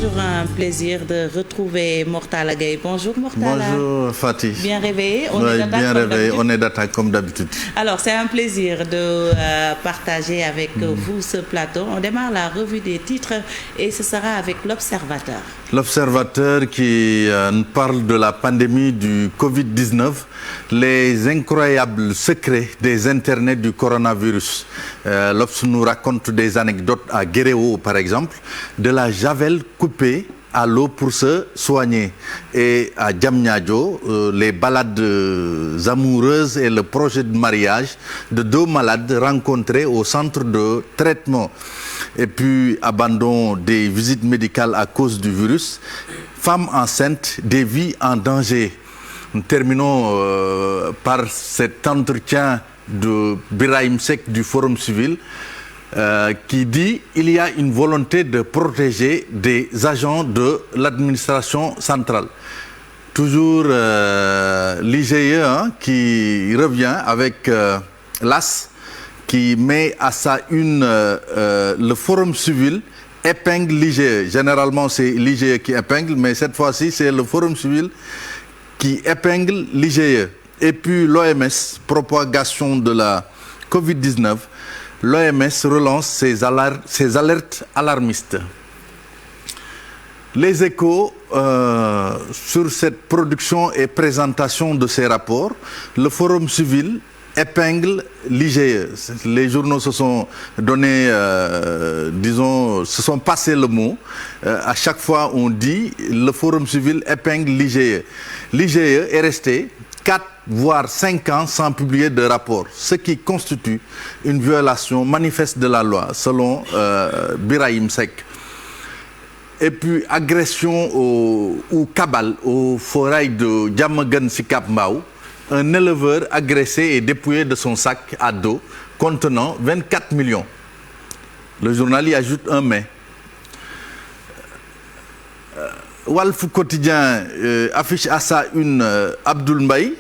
toujours un plaisir de retrouver Mortala Gueye. Bonjour Mortala. Bonjour Fatih. Bien réveillé? Bien réveillé, on est d'attaque comme d'habitude. Alors c'est un plaisir de partager avec vous ce plateau. On démarre la revue des titres et ce sera avec l'Observateur. L'Observateur qui nous parle de la pandémie du Covid-19, les incroyables secrets des internets du coronavirus. L'Obs nous raconte des anecdotes à Guéréo par exemple, de la javel coupée à l'eau pour se soigner. Et à Diamniadio, les balades amoureuses et le projet de mariage de deux malades rencontrés au centre de traitement. Et puis, abandon des visites médicales à cause du virus. Femmes enceintes, des vies en danger. Nous terminons par cet entretien de Birahim Seck du Forum civil qui dit qu'il y a une volonté de protéger des agents de l'administration centrale. Toujours l'IGE qui revient avec l'AS qui met à sa une le Forum civil épingle l'IGE. Généralement c'est l'IGE qui épingle, mais cette fois-ci c'est le Forum civil qui épingle l'IGE. Et puis l'OMS, propagation de la Covid-19, l'OMS relance ses alertes alarmistes. Les Échos, sur cette production et présentation de ces rapports, le Forum civil épingle l'IGE. Les journaux se sont donné, se sont passés le mot. À chaque fois, on dit le Forum civil épingle l'IGE. L'IGE est resté 4 voire 5 ans sans publier de rapport, ce qui constitue une violation manifeste de la loi, selon Birahim Seck. Et puis, agression ou cabale au forail de Diamaguène Sicap Mbao, un éleveur agressé et dépouillé de son sac à dos contenant 24 millions. Le journal y ajoute un mais. Walf Quotidien affiche à ça une Abdoul Mbaye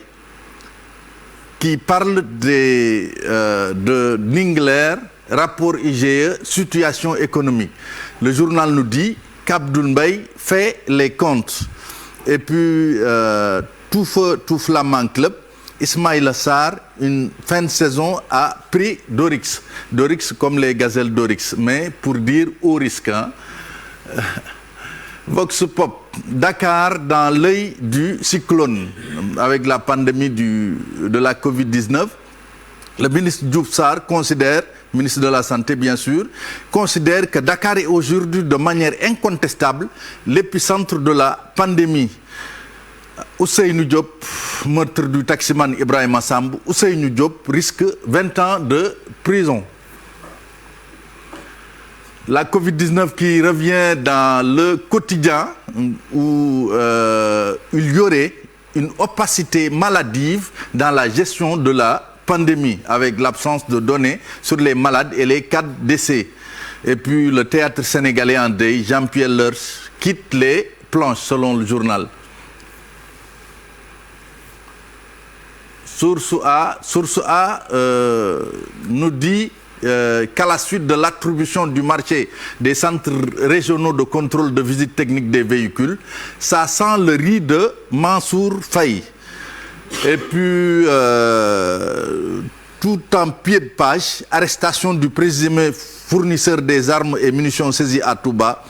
qui parle de Ningler, rapport IGE, situation économique. Le journal nous dit qu'Abdoul Mbaye fait les comptes. Et puis, tout feu, tout flamand club, Ismaïla Sarr, une fin de saison à prix d'Orix. D'Orix comme les gazelles d'Orix, mais pour dire au risque. Vox Pop, Dakar dans l'œil du cyclone avec la pandémie de la Covid-19. Le ministre Diouf Sarr considère, ministre de la Santé bien sûr, considère que Dakar est aujourd'hui de manière incontestable l'épicentre de la pandémie. Ousseynou Diop, meurtre du taximan Ibrahima Samb, Ousseynou Diop risque 20 ans de prison. La Covid-19 qui revient dans le quotidien où il y aurait une opacité maladive dans la gestion de la pandémie avec l'absence de données sur les malades et les cas de décès. Et puis le théâtre sénégalais en deuil, Jean-Pierre Lers quitte les planches selon le journal. Source A nous dit qu'à la suite de l'attribution du marché des centres régionaux de contrôle de visite technique des véhicules, ça sent le riz de Mansour Faye. Et puis, tout en pied de page, arrestation du présumé fournisseur des armes et munitions saisies à Touba,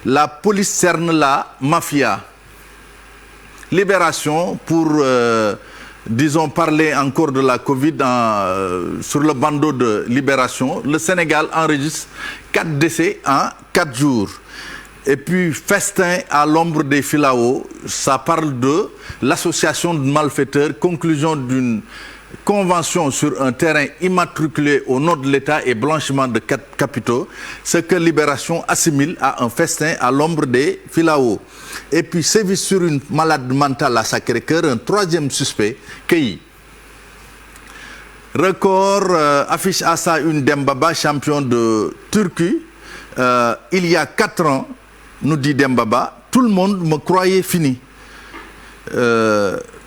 la police cerne la mafia. Libération pour... disons, parler encore de la Covid sur le bandeau de Libération. Le Sénégal enregistre 4 décès en 4 jours. Et puis, festin à l'ombre des Filao, ça parle de l'association de malfaiteurs, conclusion d'une convention sur un terrain immatriculé au nom de l'État et blanchiment de capitaux, ce que Libération assimile à un festin à l'ombre des Filao. Et puis, sévice sur une malade mentale à Sacré-Cœur, un 3e suspect cueilli. Record affiche à ça une Dembaba, champion de Turquie. Il y a 4 ans, nous dit Dembaba, tout le monde me croyait fini.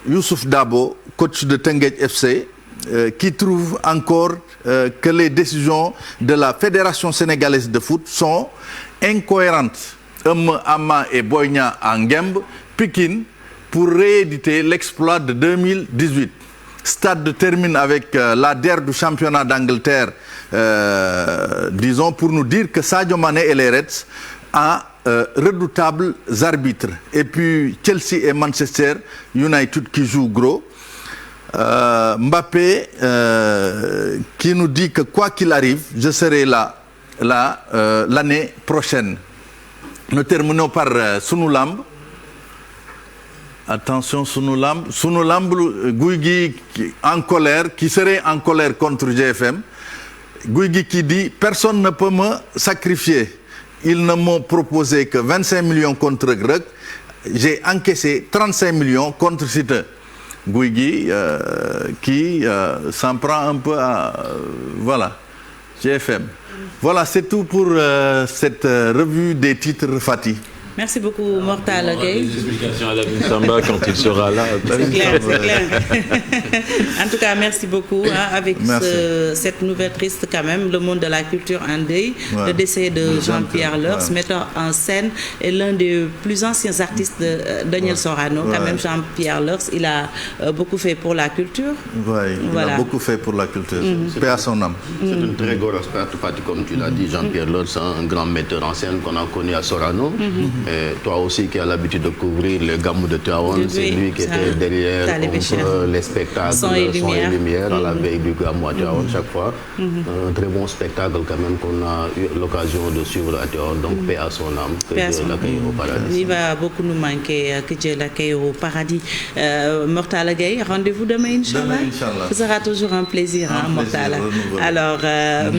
Youssouf Dabo, coach de Tenguet FC, qui trouve encore que les décisions de la Fédération sénégalaise de foot sont incohérentes. Eumeu, Ama et Boy Niang à Ngemb, Pikine, pour rééditer l'exploit de 2018. Stade termine avec la DER du championnat d'Angleterre, disons, pour nous dire que Sadio Mané et les Reds ont redoutables arbitres. Et puis Chelsea et Manchester United qui jouent gros. Mbappé qui nous dit que quoi qu'il arrive, je serai là l'année prochaine. Nous terminons par Sunu Lamb. Attention, Sunu Lamb, Guigui en colère, qui serait en colère contre GFM. Guigui qui dit « Personne ne peut me sacrifier. Ils ne m'ont proposé que 25 millions contre Grec. J'ai encaissé 35 millions contre Cite. » Guigui qui s'en prend un peu à voilà, GFM. Voilà, c'est tout pour cette revue des titres Fatih. Merci beaucoup, Mortala Gueye. Des explications à la Samba quand il sera là. C'est clair, c'est clair. En tout cas, merci beaucoup. Avec cette nouvelle triste quand même, le monde de la culture en deuil, le décès de Jean-Pierre Lers, metteur en scène et l'un des plus anciens artistes de Daniel Sorano. Quand même, Jean-Pierre Lers, il a beaucoup fait pour la culture. Oui, il a beaucoup fait pour la culture. Paix à son âme. C'est une très grosse perte, comme tu l'as dit. Jean-Pierre Lers, un grand metteur en scène qu'on a connu à Sorano. Et toi aussi qui as l'habitude de couvrir les gamous de Tivaouane, c'est lui qui était derrière les spectacles, son et lumière à la veille du gamou à Tivaouane chaque fois. Un très bon spectacle quand même qu'on a eu l'occasion de suivre à Tivaouane. Donc paix à son âme, que Dieu l'accueille au paradis. Il va beaucoup nous manquer, que Dieu l'accueille au paradis. Mortala Gueye, rendez-vous demain, Inch'Allah. Ce sera toujours un plaisir, Mortala. Alors, merci.